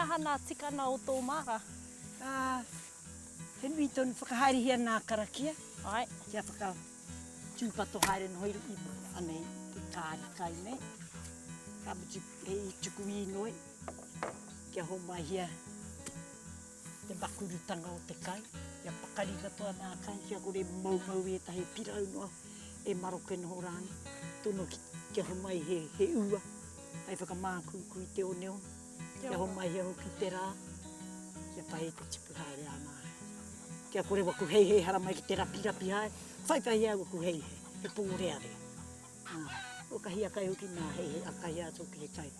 hana tikana o tō Maara? He nui tonu whakahaere hia nā karakia. Ai. Kia whaka tūpato haere no hoiru i anei te kāri kai nei. Ka mutu hei tuku i noi. Kia ho mai hia te makurutanga o te kai. Kia pakari katoa nā kai. Kia kore mau e tahi pirau noa e maroke no rāni. Tono kia ho mai he ua. Hei whakamākuku i te o neo. Kia ho mai hea hoki te rā. Kia pahe te tipu haere a mai. Kia kore waku hei hara mai ki te rapi hae. Whaipai hea waku hei he pōreare. O ka hia kai hoki nā hei a kai ato ki he kai.